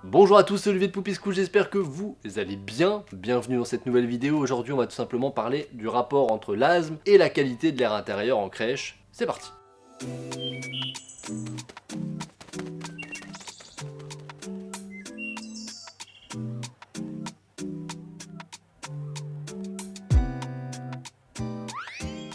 Bonjour à tous, c'est Olivier de Poupie School, j'espère que vous allez bien. Bienvenue dans cette nouvelle vidéo. Aujourd'hui, on va tout simplement parler du rapport entre l'asthme et la qualité de l'air intérieur en crèche. C'est parti.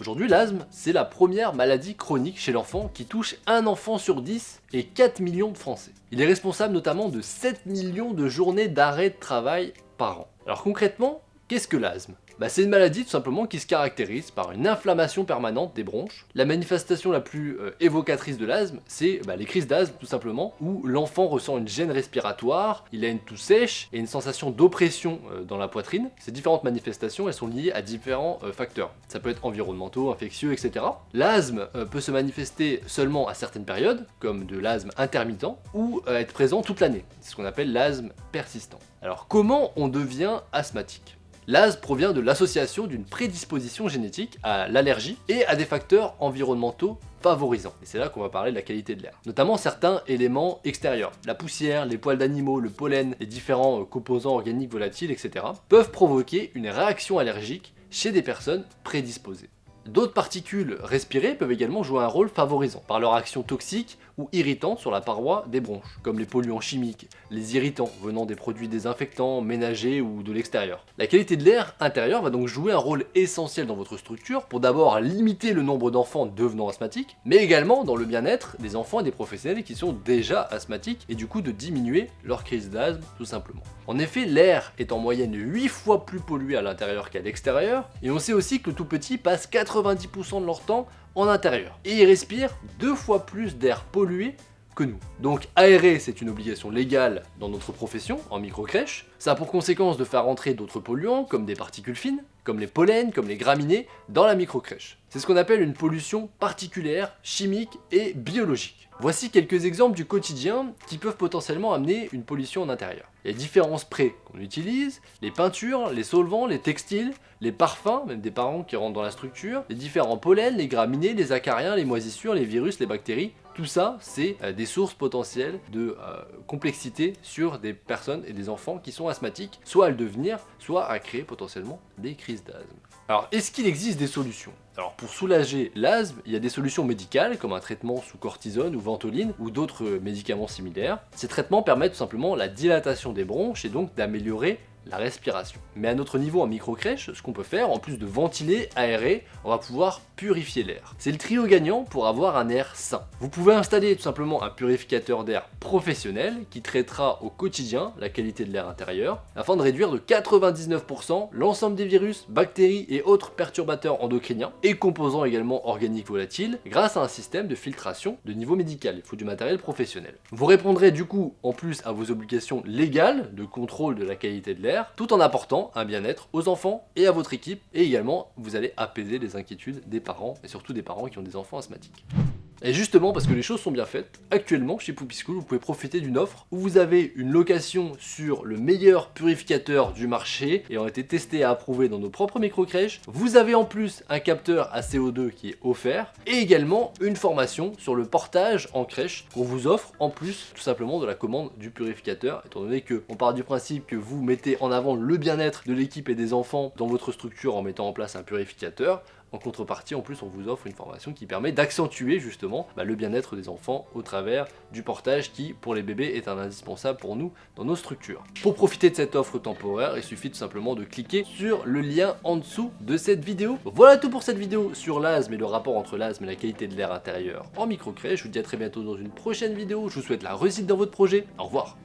Aujourd'hui, l'asthme, c'est la première maladie chronique chez l'enfant qui touche un enfant sur 10 et 4 millions de Français. Il est responsable notamment de 7 millions de journées d'arrêt de travail par an. Alors concrètement, qu'est-ce que l'asthme ? C'est une maladie tout simplement qui se caractérise par une inflammation permanente des bronches. La manifestation la plus évocatrice de l'asthme, c'est les crises d'asthme tout simplement, où l'enfant ressent une gêne respiratoire, il a une toux sèche et une sensation d'oppression dans la poitrine. Ces différentes manifestations, elles sont liées à différents facteurs. Ça peut être environnementaux, infectieux, etc. L'asthme peut se manifester seulement à certaines périodes, comme de l'asthme intermittent, ou être présent toute l'année. C'est ce qu'on appelle l'asthme persistant. Alors comment on devient asthmatique ? L'asthme provient de l'association d'une prédisposition génétique à l'allergie et à des facteurs environnementaux favorisants. Et c'est là qu'on va parler de la qualité de l'air. Notamment certains éléments extérieurs. La poussière, les poils d'animaux, le pollen, les différents composants organiques volatiles, etc. peuvent provoquer une réaction allergique chez des personnes prédisposées. D'autres particules respirées peuvent également jouer un rôle favorisant par leur action toxique ou irritante sur la paroi des bronches, comme les polluants chimiques, les irritants venant des produits désinfectants, ménagers ou de l'extérieur. La qualité de l'air intérieur va donc jouer un rôle essentiel dans votre structure pour d'abord limiter le nombre d'enfants devenant asthmatiques, mais également dans le bien-être des enfants et des professionnels qui sont déjà asthmatiques et du coup de diminuer leur crise d'asthme tout simplement. En effet, l'air est en moyenne 8 fois plus pollué à l'intérieur qu'à l'extérieur, et on sait aussi que le tout petit passe 90% de leur temps en intérieur. Et ils respirent 2 fois plus d'air pollué que nous. Donc aérer, c'est une obligation légale dans notre profession, en microcrèche. Ça a pour conséquence de faire entrer d'autres polluants, comme des particules fines, comme les pollens, comme les graminées, dans la microcrèche. C'est ce qu'on appelle une pollution particulière, chimique et biologique. Voici quelques exemples du quotidien qui peuvent potentiellement amener une pollution en intérieur. Il y a différents sprays qu'on utilise, les peintures, les solvants, les textiles, les parfums, même des parents qui rentrent dans la structure, les différents pollens, les graminées, les acariens, les moisissures, les virus, les bactéries. Tout ça, c'est des sources potentielles de complexité sur des personnes et des enfants qui sont asthmatiques, soit à le devenir, soit à créer potentiellement des crises d'asthme. Alors, est-ce qu'il existe des solutions ? Alors, pour soulager l'asthme, il y a des solutions médicales, comme un traitement sous cortisone ou ventoline, ou d'autres médicaments similaires. Ces traitements permettent tout simplement la dilatation des bronches et donc d'améliorer la respiration. Mais à notre niveau en microcrèche, ce qu'on peut faire, en plus de ventiler, aérer, on va pouvoir purifier l'air. C'est le trio gagnant pour avoir un air sain. Vous pouvez installer tout simplement un purificateur d'air professionnel qui traitera au quotidien la qualité de l'air intérieur afin de réduire de 99% l'ensemble des virus, bactéries et autres perturbateurs endocriniens et composants également organiques volatiles grâce à un système de filtration de niveau médical. Il faut du matériel professionnel. Vous répondrez du coup en plus à vos obligations légales de contrôle de la qualité de l'air tout en apportant un bien-être aux enfants et à votre équipe, et également vous allez apaiser les inquiétudes des parents, et surtout des parents qui ont des enfants asthmatiques. Et justement, parce que les choses sont bien faites, actuellement chez Poupie School, vous pouvez profiter d'une offre où vous avez une location sur le meilleur purificateur du marché et ont été testés et approuvés dans nos propres microcrèches. Vous avez en plus un capteur à CO2 qui est offert et également une formation sur le portage en crèche qu'on vous offre en plus tout simplement de la commande du purificateur, étant donné que on part du principe que vous mettez en avant le bien-être de l'équipe et des enfants dans votre structure en mettant en place un purificateur. En contrepartie, en plus, on vous offre une formation qui permet d'accentuer justement le bien-être des enfants au travers du portage qui, pour les bébés, est un indispensable pour nous dans nos structures. Pour profiter de cette offre temporaire, il suffit tout simplement de cliquer sur le lien en dessous de cette vidéo. Voilà tout pour cette vidéo sur l'asthme et le rapport entre l'asthme et la qualité de l'air intérieur en microcrèche. Je vous dis à très bientôt dans une prochaine vidéo. Je vous souhaite la réussite dans votre projet. Au revoir.